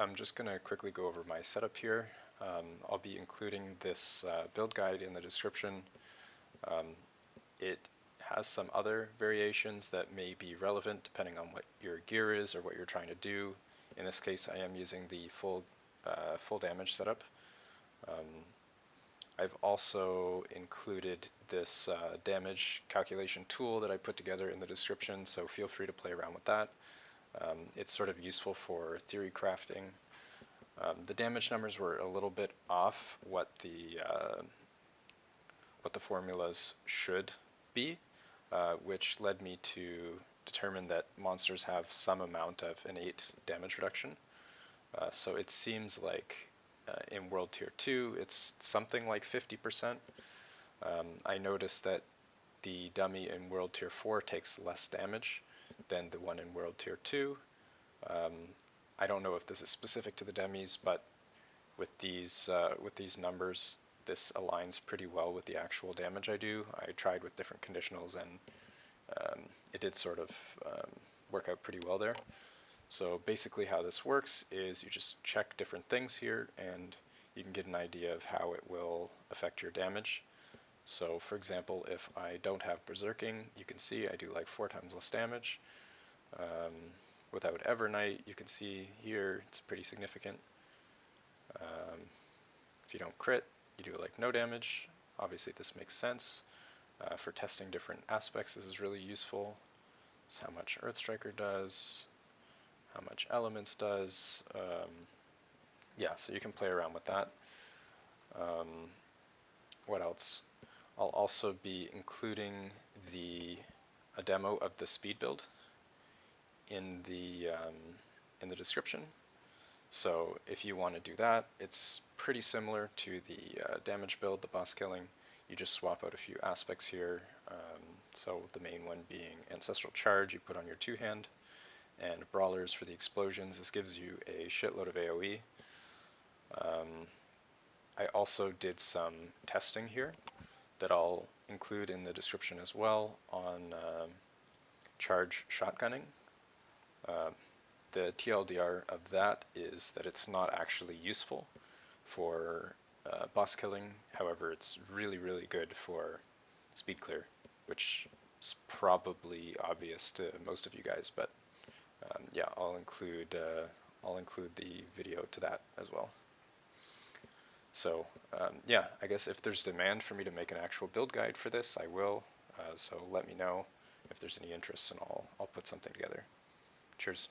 I'm just going to quickly go over my setup here. I'll be including this build guide in the description. It has some other variations that may be relevant depending on what your gear is or what you're trying to do. In this case, I am using the full damage setup. I've also included this damage calculation tool that I put together in the description, so feel free to play around with that. It's sort of useful for theory crafting. The damage numbers were a little bit off what the formulas should be, which led me to determine that monsters have some amount of innate damage reduction. So it seems like in World Tier 2 it's something like 50%. I noticed that the dummy in World Tier 4 takes less damage than the one in World Tier 2. I don't know if this is specific to the dummies, but with these numbers, this aligns pretty well with the actual damage I do. I tried with different conditionals and it did sort of work out pretty well there. So basically how this works is you just check different things here and you can get an idea of how it will affect your damage. So for example, if I don't have berserking, you can see I do like 4 times less damage. Without Evernight, you can see here it's pretty significant. If you don't crit, you do like no damage. Obviously this makes sense. For testing different aspects, this is really useful. It's how much Earthstriker does, how much Elements does. Yeah, so you can play around with that. What else? I'll also be including a demo of the speed build in the description. So if you want to do that, it's pretty similar to the damage build, the boss killing. You just swap out a few aspects here. So the main one being Ancestral Charge you put on your 2-hand, and Brawlers for the explosions. This gives you a shitload of AoE. I also did some testing here that I'll include in the description as well on charge shotgunning. The TLDR of that is that it's not actually useful for boss killing. However, it's really, really good for Speedclear, which is probably obvious to most of you guys. But yeah, I'll include the video to that as well. So yeah, I guess if there's demand for me to make an actual build guide for this, I will. So let me know if there's any interest, and I'll put something together. Cheers.